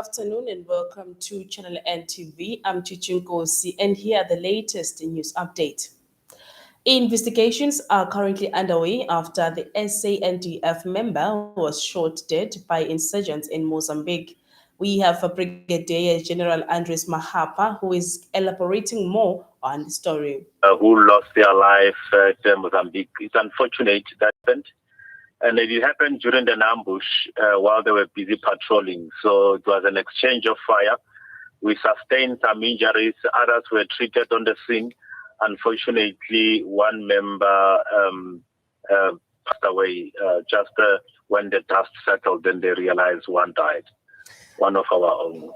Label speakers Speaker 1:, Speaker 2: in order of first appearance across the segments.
Speaker 1: afternoon and welcome to Channel NTV. I'm Chichinkosi and here are the latest news update. Investigations are currently underway after the SANDF member was shot dead by insurgents in Mozambique. We have a Brigadier General Andres Mahapa who is elaborating more on the story.
Speaker 2: Who lost their life at Mozambique. It's unfortunate that happened. And it happened during an ambush while they were busy patrolling. So it was an exchange of fire. We sustained some injuries. Others were treated on the scene. Unfortunately, one member passed away just when the dust settled. Then they realized one died, one of our own.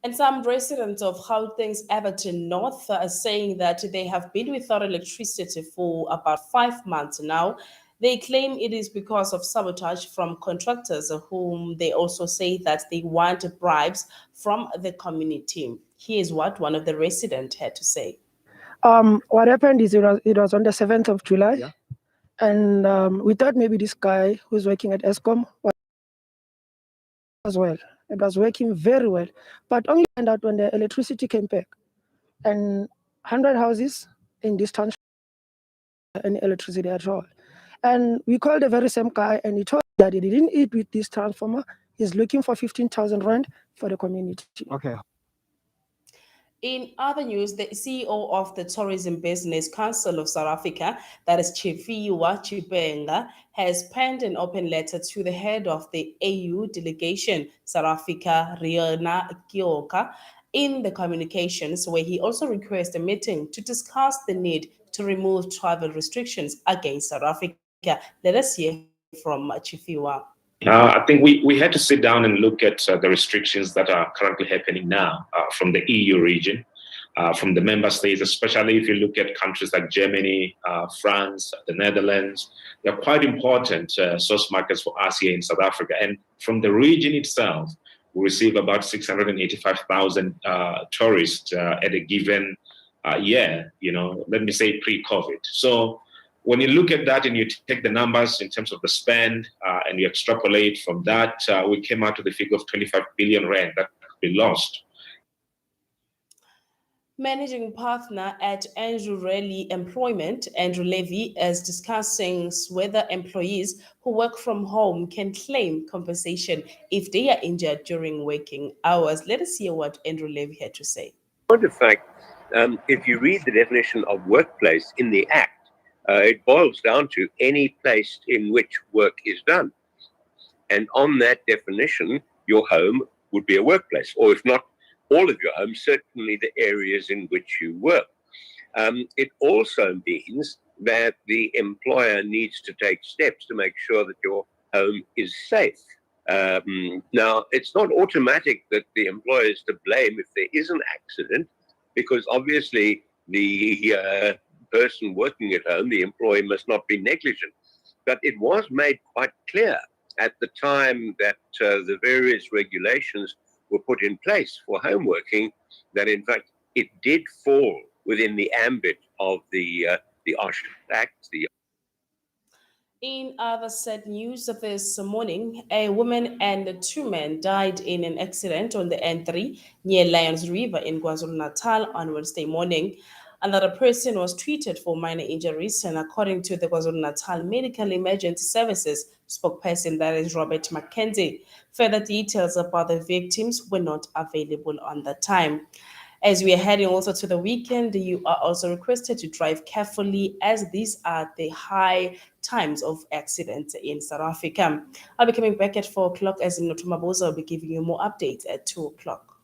Speaker 1: And some residents of Gauteng's Evaton North are saying that they have been without electricity for about 5 months now. They claim it is because of sabotage from contractors, whom they also say that they want bribes from the community. Here's what one of the residents had to say.
Speaker 3: What happened is it was on the 7th of July. Yeah. And we thought maybe this guy who's working at ESCOM was as well. It was working very well, but only found out when the electricity came back. And 100 houses in this town any electricity at all. And we called the very same guy, and he told us that he didn't eat with this transformer. He's looking for 15,000 rand for the community.
Speaker 4: Okay.
Speaker 1: In other news, the CEO of the Tourism Business Council of South Africa, that is Chifiwa Chipenga, has penned an open letter to the head of the AU delegation, South Africa, Riona Kioka, in the communications, where he also requests a meeting to discuss the need to remove travel restrictions against South Africa. Let us hear from Chifiwa.
Speaker 5: I think we had to sit down and look at the restrictions that are currently happening now from the EU region, from the member states, especially if you look at countries like Germany, France, the Netherlands. They're quite important source markets for us here in South Africa. And from the region itself, we receive about 685,000 tourists at a given year, let me say pre-COVID. So when you look at that and you take the numbers in terms of the spend and you extrapolate from that, we came out to the figure of 25 billion rand that we lost.
Speaker 1: Managing partner at Andrew Raleigh Employment, Andrew Levy, is discussing whether employees who work from home can claim compensation if they are injured during working hours. Let us hear what Andrew Levy had to say.
Speaker 6: In fact, if you read the definition of workplace in the Act, it boils down to any place in which work is done. And on that definition, your home would be a workplace, or if not all of your home, certainly the areas in which you work. It also means that the employer needs to take steps to make sure that your home is safe. Now, it's not automatic that the employer is to blame if there is an accident, because obviously the person working at home, the employee, must not be negligent. But it was made quite clear at the time that the various regulations were put in place for home working that, in fact, it did fall within the ambit of the OSH Act.
Speaker 1: In other sad news this morning, a woman and 2 men died in an accident on the N3 near Lions River in KwaZulu-Natal on Wednesday morning. Another person was treated for minor injuries, and according to the KwaZulu-Natal Medical Emergency Services spokesperson, that is Robert McKenzie, further details about the victims were not available on that time. As we are heading also to the weekend, you are also requested to drive carefully, as these are the high times of accidents in South Africa. I'll be coming back at 4 o'clock, as Notumaboza will be giving you more updates at 2 o'clock.